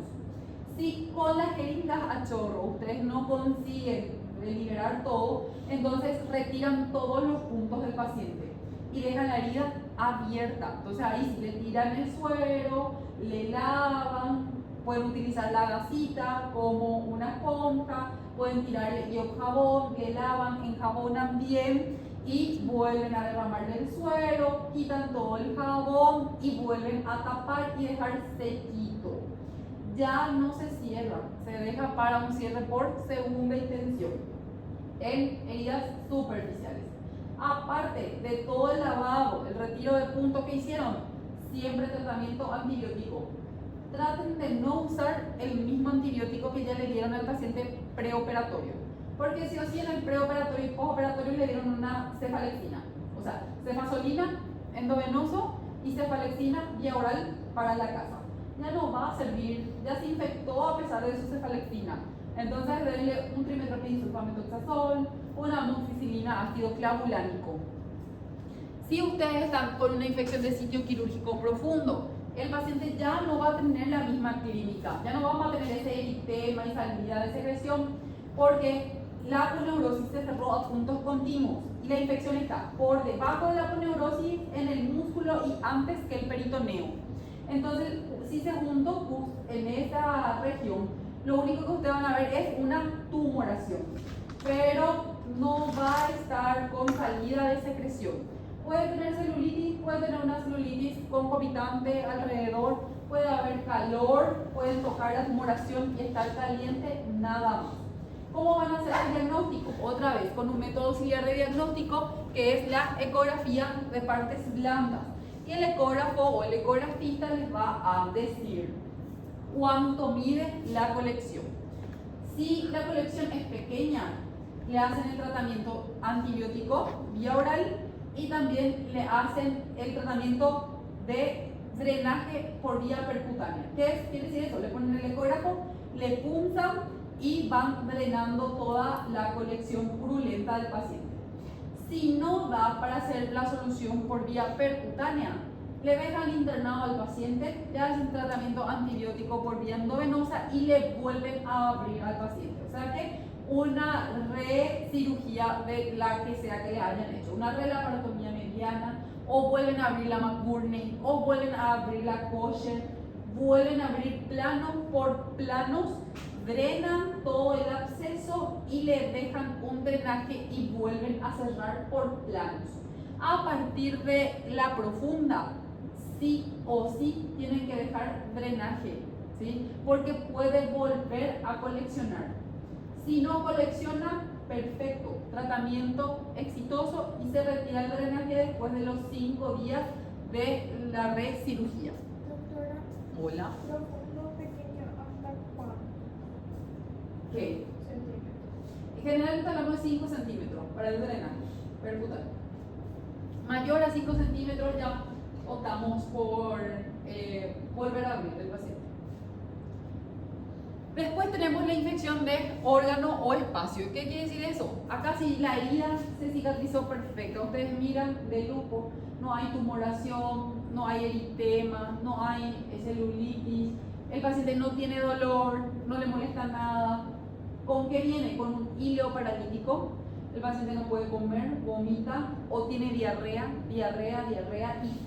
Si con las jeringas a chorro ustedes no consiguen liberar todo, entonces retiran todos los puntos del paciente y dejan la herida abierta. Entonces ahí le tiran el suero, le lavan, pueden utilizar la gasita como una esponja, pueden tirarle jabón, le lavan, enjabonan bien y vuelven a derramarle el suero, quitan todo el jabón y vuelven a tapar y dejar sequito. Ya no se cierra, se deja para un cierre por segunda intención en heridas superficiales. Aparte de todo el lavado, el retiro de puntos que hicieron, siempre tratamiento antibiótico. Traten de no usar el mismo antibiótico que ya le dieron al paciente preoperatorio, porque si o sí en el preoperatorio y postoperatorio le dieron una cefalexina, o sea, cefazolina endovenoso y cefalexina vía oral para la casa. Ya no va a servir, ya se infectó a pesar de su cefalexina. Entonces denle un trimestoprim sulfamethoxazol, una amoxicilina ácido clavulánico. Si ustedes están con una infección de sitio quirúrgico profundo, el paciente ya no va a tener la misma clínica, ya no vamos a tener ese eritema y salida de secreción, porque la aponeurosis se cerró a puntos continuos y la infección está por debajo de la aponeurosis, en el músculo y antes que el peritoneo. Entonces, si se juntó pus en esa región, lo único que ustedes van a ver es una tumoración, pero no va a estar con salida de secreción. Puede tener celulitis, puede tener una celulitis concomitante alrededor, puede haber calor, pueden tocar la tumoración y estar caliente, nada más. ¿Cómo van a hacer el diagnóstico? Otra vez, con un método auxiliar de diagnóstico que es la ecografía de partes blandas. Y el ecógrafo o el ecografista les va a decir cuánto mide la colección. Si la colección es pequeña, le hacen el tratamiento antibiótico vía oral y también le hacen el tratamiento de drenaje por vía percutánea. ¿Qué quiere decir eso? Le ponen el ecógrafo, le punzan y van drenando toda la colección purulenta del paciente. Si no da para hacer la solución por vía percutánea, le dejan internado al paciente, le hacen tratamiento antibiótico por vía endovenosa y le vuelven a abrir al paciente. O sea que una recirugía de la que sea que le hayan hecho, una relaparotomía mediana, o vuelven a abrir la McBurney, o vuelven a abrir la Kosher, vuelven a abrir plano por planos, drenan todo el absceso y le dejan un drenaje y vuelven a cerrar por planos. A partir de la profunda, sí o sí tienen que dejar drenaje, ¿sí? Porque puede volver a coleccionar. Si no colecciona, perfecto, tratamiento exitoso y se retira el drenaje después de los 5 días de la recirugía. Doctora, Hola. profundo, pequeño, ¿hasta cuánto? ¿Qué? Centímetros. En general hablamos de 5 centímetros para el drenaje percutáneo. Mayor a 5 centímetros ya optamos por volver a abrir el paciente. Después tenemos la infección de órgano o espacio. ¿Qué quiere decir eso? Acá si la herida se cicatrizó perfecta, ustedes miran de lujo, no hay tumoración, no hay eritema, no hay celulitis, el paciente no tiene dolor, no le molesta nada. ¿Con qué viene? Con un hilo paralítico. El paciente no puede comer, vomita o tiene diarrea y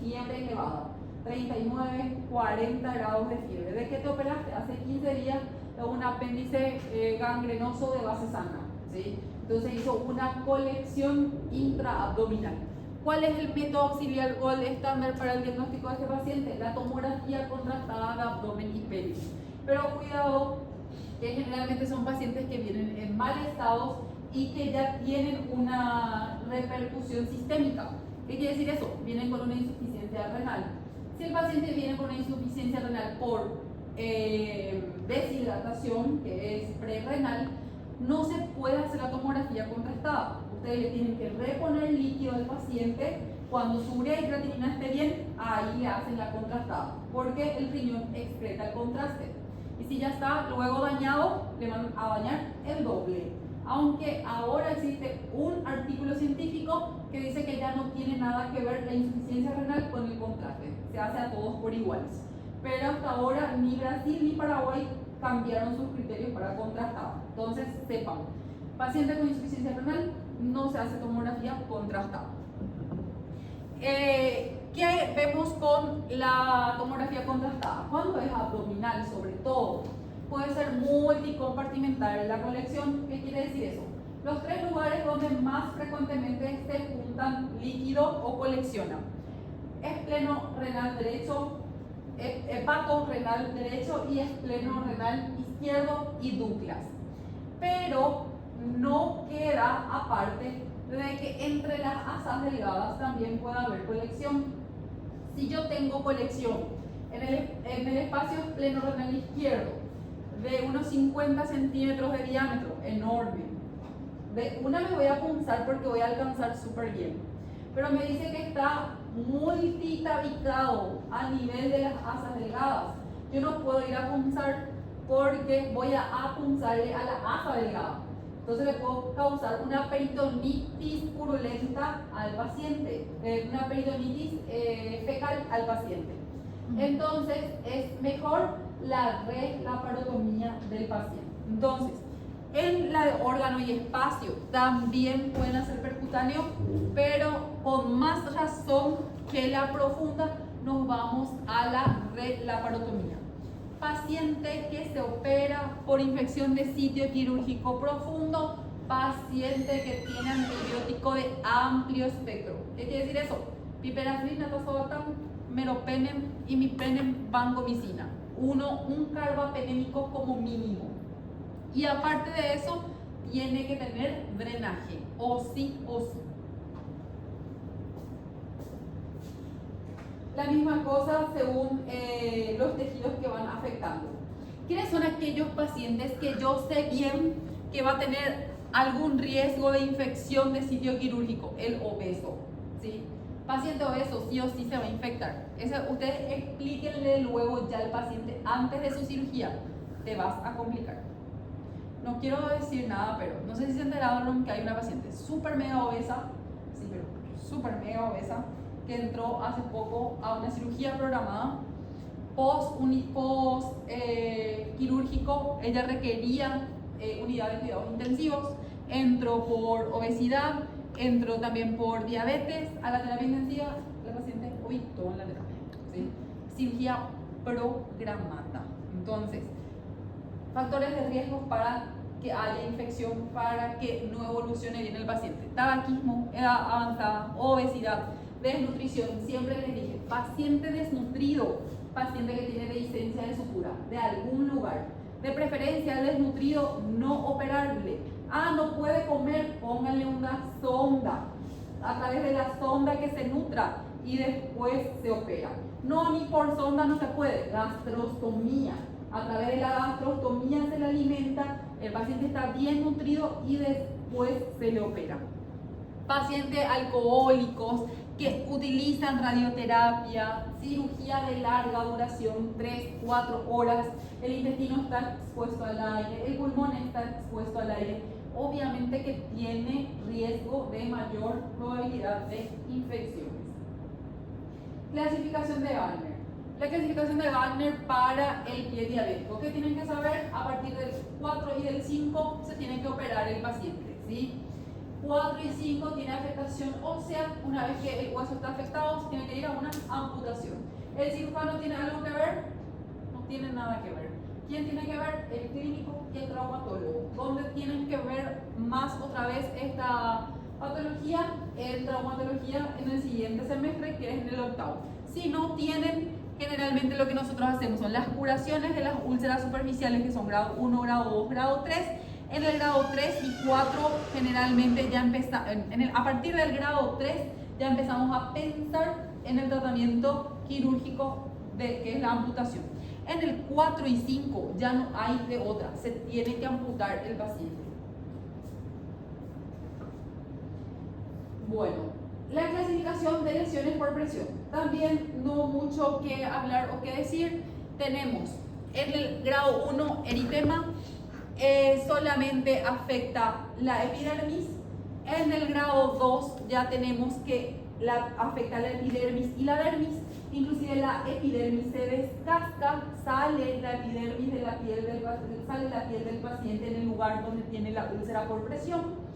fiebre elevada. 39, 40 grados de fiebre. ¿De qué te operaste? Hace 15 días de un apéndice gangrenoso de base sana, ¿sí? Entonces hizo una colección intraabdominal. ¿Cuál es el método auxiliar gold estándar para el diagnóstico de este paciente? La tomografía contrastada de abdomen y pelvis. Pero cuidado, que generalmente son pacientes que vienen en mal estado y que ya tienen una repercusión sistémica. ¿Qué quiere decir eso? Vienen con una insuficiencia renal. Si el paciente viene con una insuficiencia renal por deshidratación, que es prerrenal, no se puede hacer la tomografía contrastada. Ustedes le tienen que reponer el líquido al paciente. Cuando su urea y creatinina esté bien, ahí le hacen la contrastada, porque el riñón excreta el contraste. Y si ya está luego dañado, le van a dañar el doble. Aunque ahora existe un artículo científico que dice que ya no tiene nada que ver la insuficiencia renal con el contraste. Se hace a todos por iguales. Pero hasta ahora ni Brasil ni Paraguay cambiaron sus criterios para contrastada. Entonces, sepan, paciente con insuficiencia renal no se hace tomografía contrastada. ¿Qué vemos con la tomografía contrastada? Cuando es abdominal, sobre todo, puede ser multicompartimental la colección. ¿Qué quiere decir eso? Los 3 lugares donde más frecuentemente se juntan líquido o coleccionan: espleno renal derecho, hepato renal derecho y espleno renal izquierdo y Douglas. Pero no queda aparte de que entre las asas delgadas también puede haber colección. Si yo tengo colección en el espacio espleno renal izquierdo de unos 50 centímetros de diámetro, enorme, de una me voy a punzar porque voy a alcanzar súper bien, pero me dice que está multitabicado a nivel de las asas delgadas, yo no puedo ir a punzar porque voy a punzarle a la asa delgada. Entonces le puedo causar una peritonitis purulenta al paciente, una peritonitis fecal al paciente. Entonces es mejor la relaparotomía del paciente. Entonces, en la de órgano y espacio también pueden hacer percutáneo, pero con más razón que la profunda nos vamos a la relaparotomía. Paciente que se opera por infección de sitio quirúrgico profundo, paciente que tiene antibiótico de amplio espectro. ¿Qué quiere decir eso? Piperacillin, natazoxatam, meropenem, imipenem, vancomicina. Un carbapenémico como mínimo. Y aparte de eso, tiene que tener drenaje, o sí o sí. La misma cosa según los tejidos que van afectando. ¿Quiénes son aquellos pacientes que yo sé bien que va a tener algún riesgo de infección de sitio quirúrgico? El obeso, ¿sí? Paciente obeso sí o sí se va a infectar. Ustedes explíquenle luego ya al paciente antes de su cirugía, te vas a complicar. No quiero decir nada, pero no sé si se enteraron que hay una paciente súper mega obesa, sí, pero súper mega obesa, que entró hace poco a una cirugía programada post quirúrgico. Ella requería unidad de cuidados intensivos, entró por obesidad, entró también por diabetes a la terapia intensiva. La paciente hoy todo en la terapia, ¿sí? Cirugía programada. Entonces, factores de riesgo para que haya infección, para que no evolucione bien el paciente: tabaquismo, edad avanzada, obesidad, desnutrición. Siempre les dije, paciente desnutrido, paciente que tiene dehiscencia de sutura de algún lugar, de preferencia desnutrido, no operable. No puede comer, pónganle una sonda, a través de la sonda que se nutra y después se opera. No, ni por sonda no se puede, gastrostomía. A través de la gastrostomía se le alimenta, el paciente está bien nutrido y después se le opera. Pacientes alcohólicos que utilizan radioterapia, cirugía de larga duración, 3-4 horas, el intestino está expuesto al aire, el pulmón está expuesto al aire, obviamente que tiene riesgo de mayor probabilidad de infecciones. Clasificación de Wagner. La clasificación de Wagner para el pie diabético. ¿Qué tienen que saber? A partir del 4 y del 5 se tiene que operar el paciente, ¿sí? 4 y 5 tiene afectación ósea. Una vez que el hueso está afectado, se tiene que ir a una amputación. ¿El cirujano tiene algo que ver? No tiene nada que ver. ¿Quién tiene que ver? El clínico y el traumatólogo. ¿Dónde tienen que ver más otra vez esta patología? En traumatología en el siguiente semestre, que es en el 8º. Si no tienen, generalmente lo que nosotros hacemos son las curaciones de las úlceras superficiales, que son grado 1, grado 2, grado 3. En el grado 3 y 4 generalmente ya a partir del grado 3 ya empezamos a pensar en el tratamiento quirúrgico que es la amputación. En el 4 y 5 ya no hay de otra, se tiene que amputar el paciente. Bueno, la clasificación de lesiones por presión. También no mucho que hablar o que decir. Tenemos en el grado 1 eritema, solamente afecta la epidermis. En el grado 2 ya tenemos que afecta la epidermis y la dermis. Inclusive la epidermis se descasca, sale la epidermis de la piel sale la piel del paciente en el lugar donde tiene la úlcera por presión.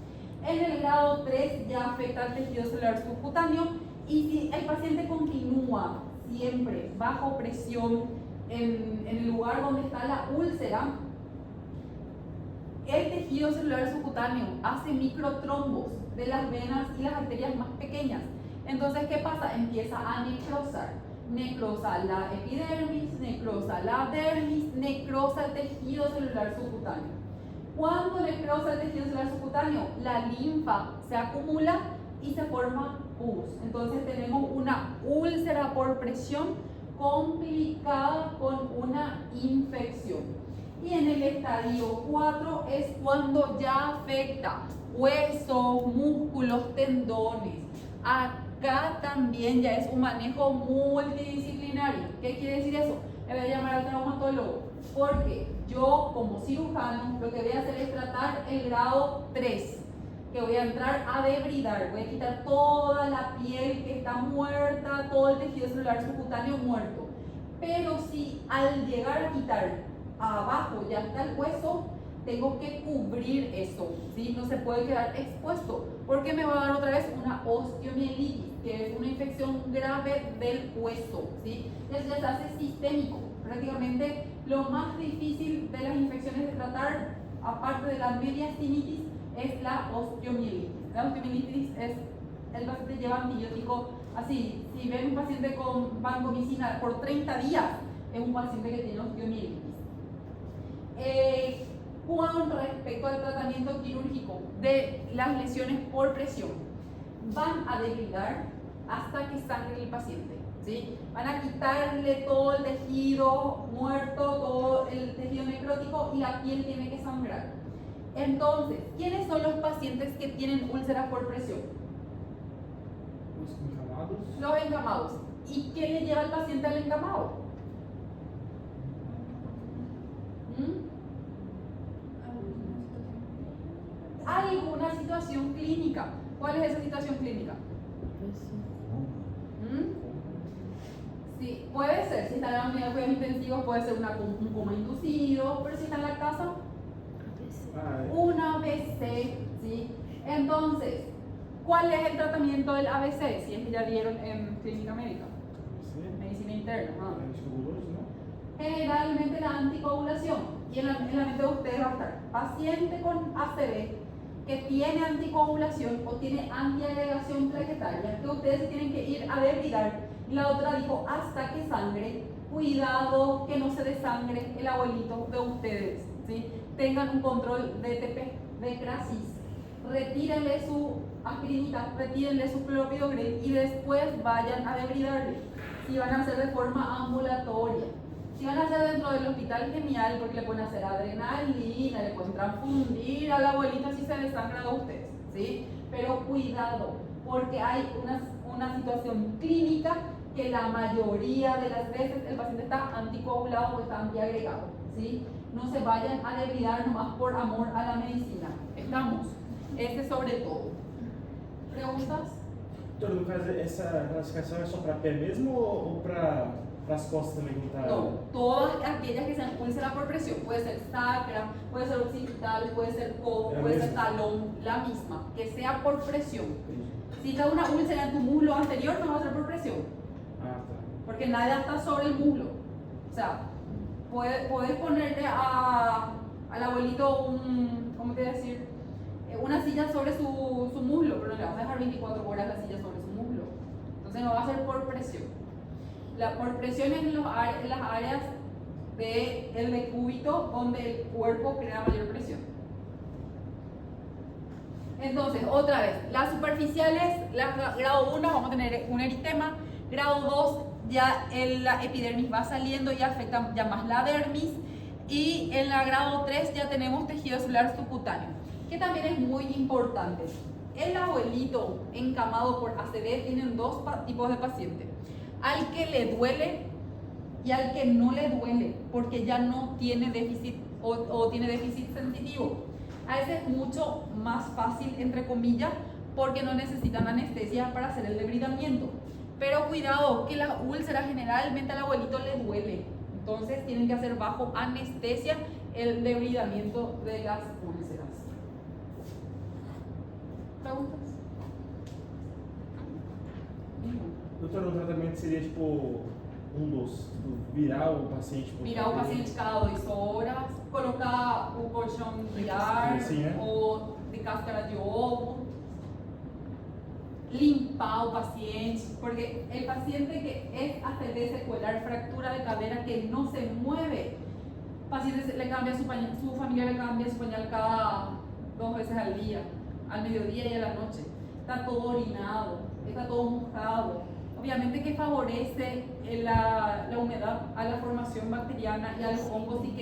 En el grado 3 ya afecta al tejido celular subcutáneo, y si el paciente continúa siempre bajo presión en el lugar donde está la úlcera, el tejido celular subcutáneo hace microtrombos de las venas y las arterias más pequeñas. Entonces, ¿qué pasa? Empieza a necrosar. Necrosa la epidermis, necrosa la dermis, necrosa el tejido celular subcutáneo. Cuando necrosa el tejido celular subcutáneo, la linfa se acumula y se forma pus. Entonces tenemos una úlcera por presión complicada con una infección. Y en el estadio 4 es cuando ya afecta huesos, músculos, tendones. Acá también ya es un manejo multidisciplinario. ¿Qué quiere decir eso? Le voy a llamar al traumatólogo, porque yo como cirujano lo que voy a hacer es tratar el grado 3, que voy a entrar a debridar, voy a quitar toda la piel que está muerta, todo el tejido celular subcutáneo muerto. Pero si al llegar a quitar abajo ya está el hueso, tengo que cubrir eso, ¿sí? No se puede quedar expuesto, porque me va a dar otra vez una osteomielitis, que es una infección grave del hueso, ¿sí? Eso ya se hace sistémico. Prácticamente lo más difícil de las infecciones de tratar, aparte de la mediastinitis, es la osteomielitis. La osteomielitis es, el paciente lleva antibiótico así. Si ven un paciente con vancomicina por 30 días, es un paciente que tiene osteomielitis. Con respecto al tratamiento quirúrgico de las lesiones por presión, van a debridar hasta que sangre el paciente. ¿sí? Van a quitarle todo el tejido muerto, todo el tejido necrótico y la piel tiene que sangrar. Entonces, ¿quiénes son los pacientes que tienen úlceras por presión? Os encamados. Los encamados. ¿Y qué le lleva al paciente al encamado? Alguna situación clínica. ¿Cuál es esa situación clínica? Sí, puede ser, si está en la unidad de cuidados intensivos puede ser un coma inducido, pero si está en la casa, una ABC, ¿sí? Entonces, ¿cuál es el tratamiento del ABC? Si es que ya dieron en clínica médica, medicina interna. Generalmente la anticoagulación. Y en la mente de ustedes va a estar paciente con ACV que tiene anticoagulación o tiene antiagregación plaquetaria, que ustedes tienen que ir a debridar. Y la otra dijo, hasta que sangre, cuidado que no se desangre el abuelito de ustedes, ¿sí? Tengan un control de TP, de crisis, retírenle su aspirinita, retírenle su clopidogrel y después vayan a debridarle. Si van a hacer de forma ambulatoria, si van a hacer dentro del hospital, genial, porque le pueden hacer adrenalina, le pueden transfundir al abuelito si se desangra de ustedes, ¿sí? Pero cuidado, porque hay una situación clínica que la mayoría de las veces el paciente está anticoagulado o está antiagregado, ¿sí? No se vayan a debridar nomás por amor a la medicina. ¿Estamos? Ese sobre todo. ¿Preguntas? Doutor, no caso, essa classificação é só para pé mesmo ou para as costas também? No, todas aquellas que sean úlcera por presión, puede ser sacra, puede ser occipital, puede ser codo, puede ser talón, la misma, que sea por presión. Si está una úlcera en tu muslo anterior, no va a ser por presión. Porque nada está sobre el muslo. O sea, puedes ponerle al abuelito ¿cómo te voy a decir? Una silla sobre su muslo, pero no le vas a dejar 24 horas la silla sobre su muslo. Entonces no va a ser por presión. Por presión es en las áreas del decúbito donde el cuerpo crea mayor presión. Entonces, otra vez, las superficiales, grado 1 vamos a tener un eritema, grado 2 ya la epidermis va saliendo y afecta ya más la dermis, y en la grado 3 ya tenemos tejido celular subcutáneo, que también es muy importante. El abuelito encamado por ACV tienen dos tipos de pacientes: al que le duele y al que no le duele, porque ya no tiene déficit o tiene déficit sensitivo. A ese es mucho más fácil, entre comillas, porque no necesitan anestesia para hacer el debridamiento. Pero cuidado, que las úlceras generalmente al abuelito le duele. Entonces tienen que hacer bajo anestesia el debridamiento de las úlceras. ¿Preguntas? Doutor, o tratamento seria tipo virar o paciente? Virar o paciente cada 2 horas, colocar o colchão de ar ou de cáscara de ovo, limpar o paciente, porque el paciente que es ACV secuelar, fractura de cadera que no se mueve, paciente le cambia su pañal, su familia le cambia su pañal cada 2 veces al día, al mediodía y a la noche, está todo orinado, está todo mojado. Obviamente que favorece la humedad a la formación bacteriana y a los hongos y que